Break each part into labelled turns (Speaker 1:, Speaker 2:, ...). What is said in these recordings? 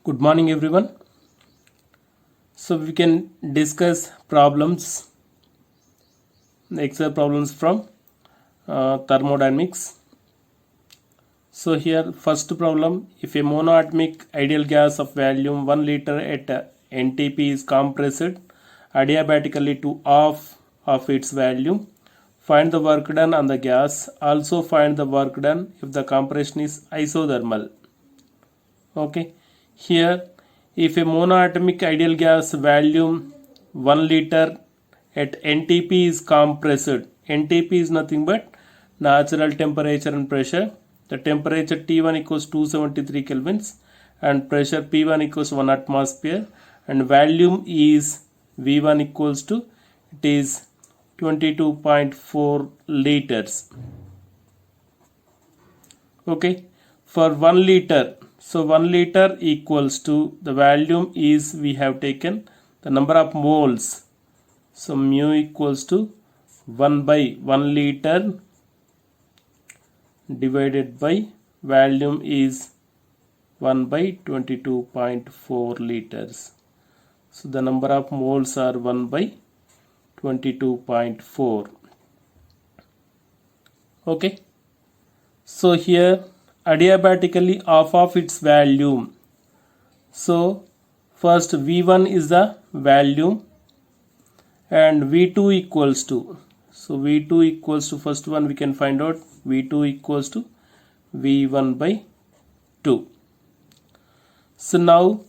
Speaker 1: Good morning, everyone. So we can discuss problems, exercise problems from thermodynamics. So here, first problem: if a monoatomic ideal gas of volume 1 liter at NTP is compressed adiabatically to half of its volume, find the work done on the gas. Also find the work done if the compression is isothermal. Okay, here if a monoatomic ideal gas volume 1 liter at NTP is compressed, NTP is nothing but natural temperature and pressure. The temperature T1 equals 273 kelvins and pressure P1 equals 1 atmosphere, and volume is V1 equals to, it is 22.4 liters. Okay, for 1 liter, so 1 liter equals to, the volume is, we have taken the number of moles, so mu equals to 1 by 1 liter divided by volume is 1 by 22.4 liters. So the number of moles are 1 by 22.4. Okay, so here adiabatically half of its volume. So first V1 is the volume and V2 equals to, so V2 equals to, first one we can find out, V2 equals to V1 by 2. So now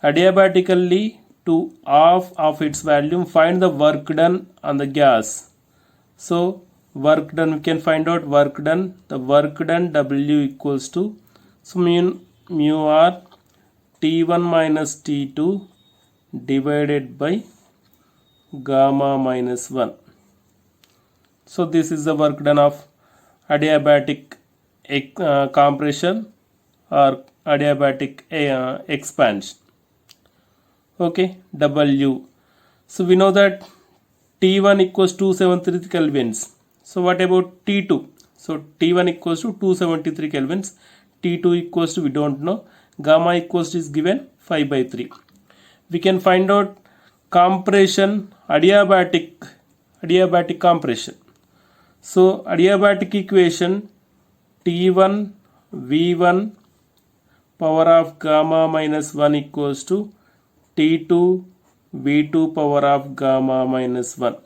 Speaker 1: adiabatically to half of its volume, find the work done on the gas. So work done, we can find out work done, the work done W equals to, so mu r T1 minus T2 divided by gamma minus 1. So this is the work done of adiabatic compression or adiabatic expansion. Okay, W. So we know that T1 equals 273 kelvins. So what about T2? So T1 equals to 273 kelvins. T2 equals to, we don't know. Gamma equals to is given 5 by 3. We can find out compression, adiabatic compression. So adiabatic equation T1 V1 power of gamma minus 1 equals to T2 V2 power of gamma minus 1.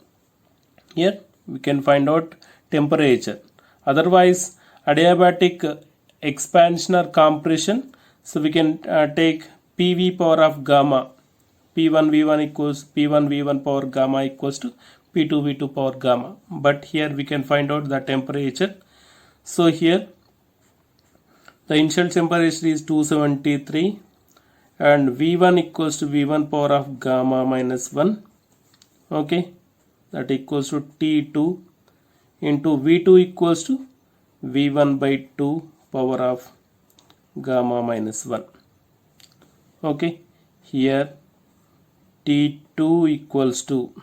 Speaker 1: Here we can find out temperature. Otherwise adiabatic expansion or compression, so we can take PV power of gamma, P1 V1 equals P1 V1 power gamma equals to P2 V2 power gamma. But here we can find out the temperature. So here the initial temperature is 273 and V1 equals to V1 power of gamma minus 1. Okay, that equals to T2 into V2 equals to V1 by 2 power of gamma minus 1. Okay, here T2 equals to,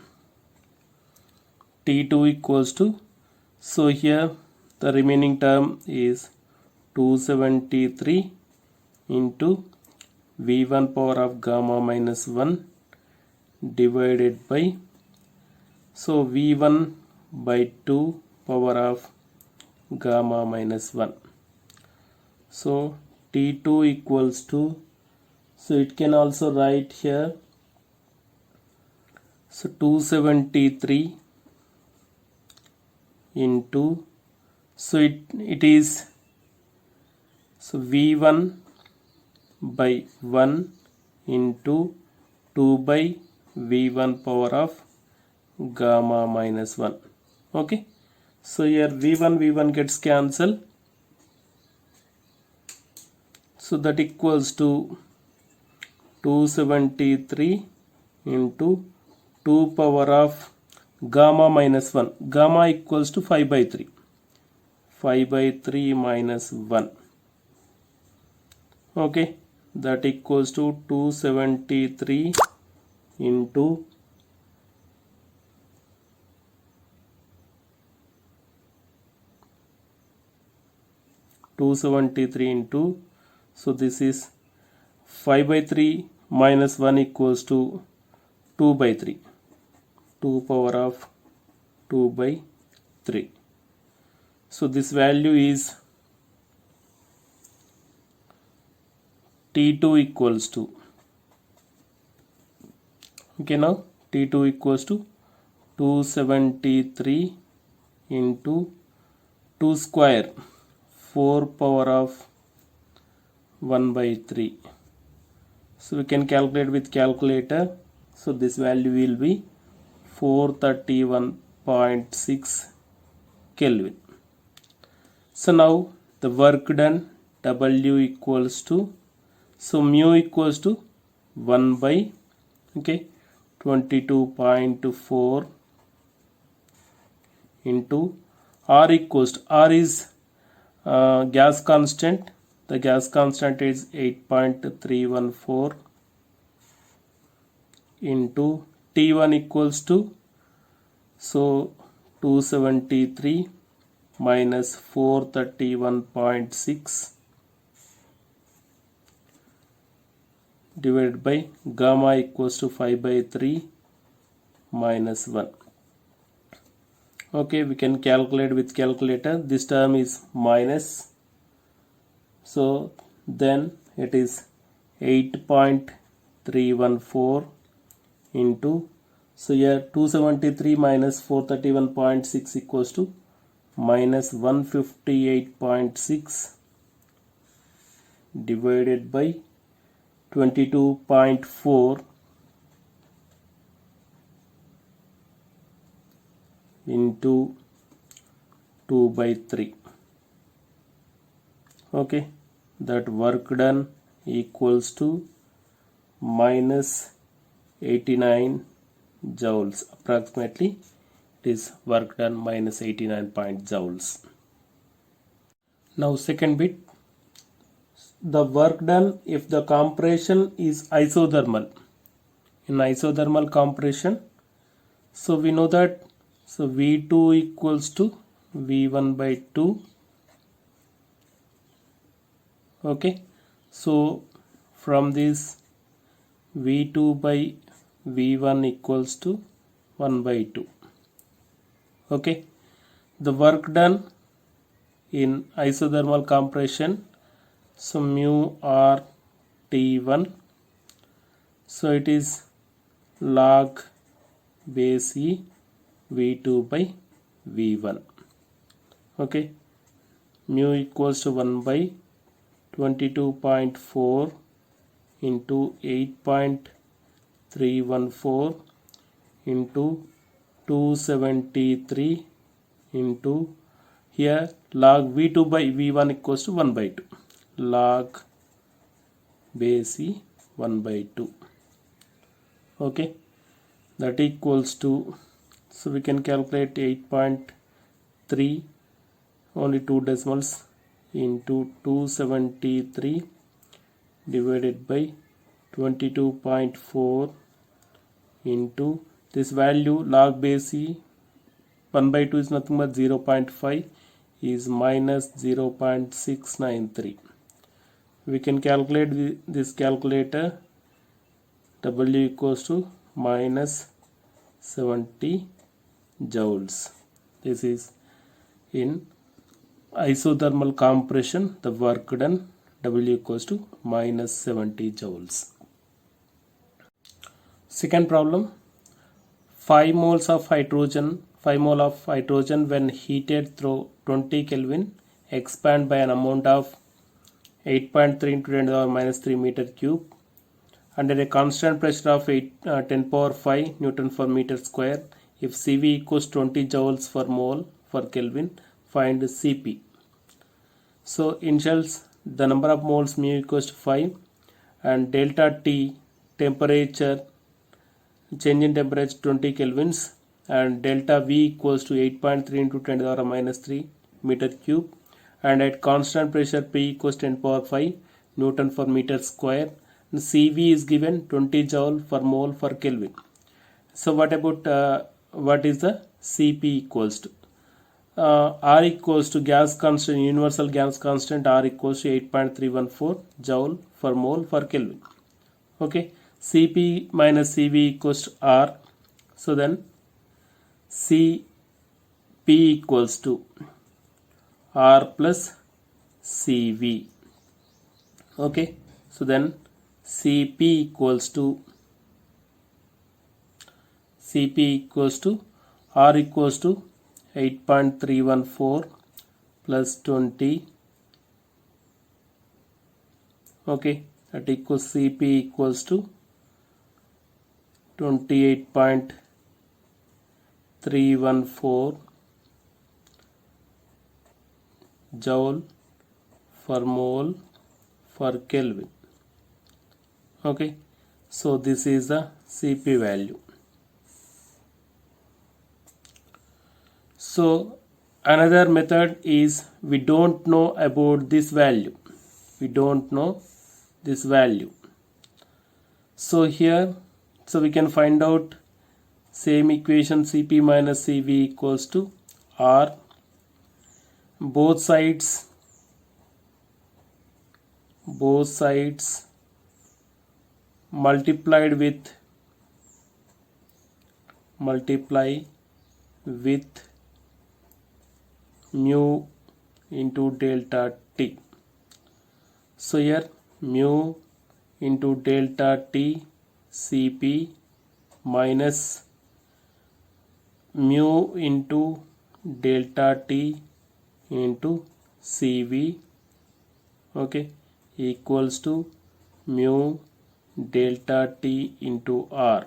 Speaker 1: so here the remaining term is 273 into V1 power of gamma minus 1 divided by, so V1 by 2 power of gamma minus 1. So T2 equals to, so it can also write here, so 273 into, so it is, so V1 by 1 into 2 by V1 power of gamma minus 1. Okay, so here V1 gets cancelled, so that equals to 273 into 2 power of gamma minus 1. Gamma equals to 5 by 3. 5 by 3 minus 1. Okay, that equals to 273 into 273 into, so this is 5 by 3 minus 1 equals to 2 by 3. 2 power of 2 by 3. So this value is T2 equals to, okay, now T2 equals to 273 into 2 square, 4 power of 1 by 3. So we can calculate with calculator. So this value will be 431.6 Kelvin. So now the work done, W equals to, so mu equals to 1 by, okay, 22.4 into R equals to, R is gas constant. The gas constant is 8.314 into T1 equals to, so 273 minus 431.6 divided by gamma equals to 5 by 3 minus 1. Okay, we can calculate with calculator. This term is minus, so then it is 8.314 into, so here 273 minus 431.6 equals to minus 158.6 divided by 22.4 into 2 by 3. Okay, that work done equals to minus 89 joules. Approximately it is work done minus 89 joules. Now second bit, the work done if the compression is isothermal. In isothermal compression, so we know that, so V2 equals to V1 by 2. Okay, so from this V2 by V1 equals to 1 by 2. Okay, the work done in isothermal compression, so mu R T1, so it is log base E V2 by V1. Okay, mu equals to 1 by 22.4 into 8.314 into 273 into, here log V2 by V1 equals to 1 by 2, log base E 1 by 2. Okay, that equals to, so we can calculate 8.3, only 2 decimals, into 273 divided by 22.4 into this value log base E 1 by 2 is nothing but 0.5, is minus 0.693. We can calculate this calculator. W equals to minus 70 joules. This is in isothermal compression, the work done, W equals to minus 70 joules. Second problem, 5 moles of hydrogen, 5 mole of hydrogen when heated through 20 Kelvin expand by an amount of 8.3 into 10 to the power minus 3 meter cube under a constant pressure of 10 power 5 Newton per meter square. If Cv equals 20 joules per mole per Kelvin, find Cp. So initials, the number of moles mu equals to 5 and delta T temperature, change in temperature 20 kelvins, and delta V equals to 8.3 into 10 to the power minus 3 meter cube, and at constant pressure P equals 10 power 5 Newton per meter square. And Cv is given 20 joule per mole per Kelvin. So what about what is the Cp equals to? R equals to gas constant, universal gas constant R equals to 8.314 joule per mole per Kelvin. Okay, Cp minus Cv equals to R. So then Cp equals to R plus Cv. Okay, so then Cp equals to R equals to 8.314 plus 20. Okay, that equals Cp equals to 28.314 joule per mole per Kelvin. Okay, so this is the Cp value. So another method is we don't know about this value. We don't know this value. So here, so we can find out same equation, Cp minus Cv equals to R. Both sides multiply with mu into delta T. So here mu into delta T Cp minus mu into delta T into Cv, okay, equals to mu delta T into R.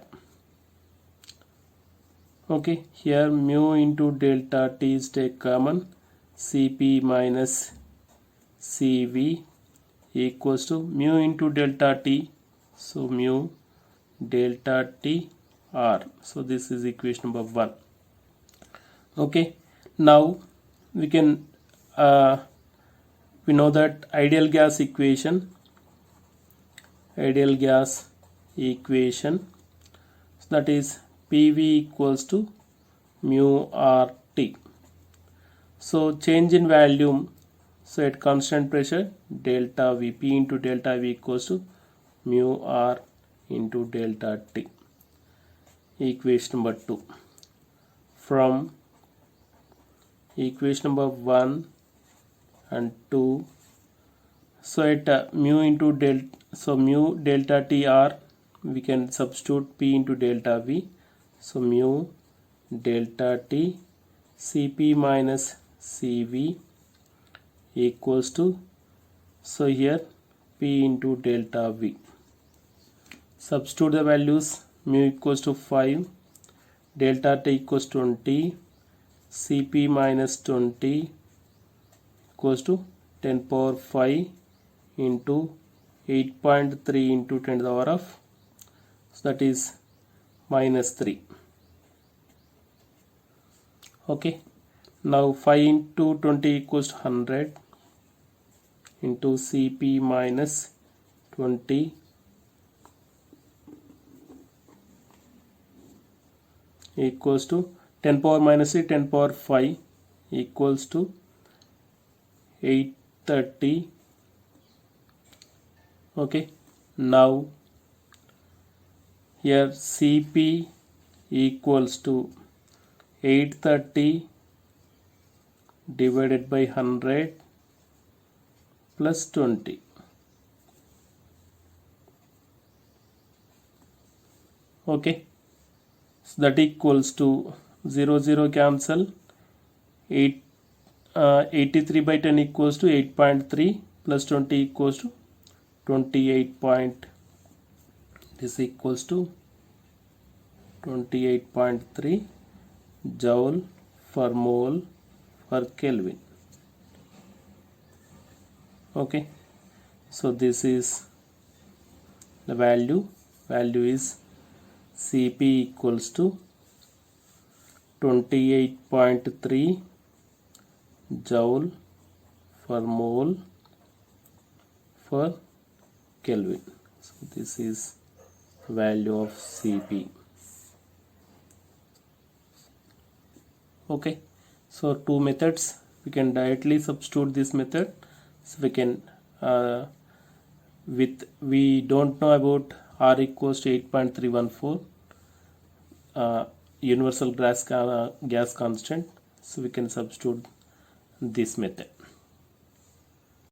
Speaker 1: Okay, here mu into delta T is take common, Cp minus Cv equals to mu into delta T, so mu delta T R. So this is equation number 1. Okay, now we can we know that ideal gas equation, so that is PV equals to mu RT. So change in volume, so at constant pressure delta V, P into delta V equals to mu R into delta T. Equation number 2. From equation number 1 and 2, so at mu into mu delta T R, we can substitute P into delta V, so mu delta T Cp minus Cv equals to, so here P into delta V. Substitute the values, mu equals to 5, delta T equals 20, Cp minus 20 equals to 10 power 5 into 8.3 into 10 to the power of, so that is minus 3. Okay, now 5 into 20 equals to 100 into Cp minus 20 equals to 10 power minus 3, 10 power 5 equals to 830. Okay, now here Cp equals to 830 divided by 100 plus 20. Okay, so that equals to 0 cancel, 83 by 10 equals to 8.3 plus 20 equals to 28 point, this equals to 28.3 joule per mole per Kelvin. Okay, so this is the value is Cp equals to 28.3 joule per mole per Kelvin. So this is value of Cp. Okay, So two methods, we can directly substitute this method. So we can with we don't know about R equals to 8.314 universal gas constant, so we can substitute this method.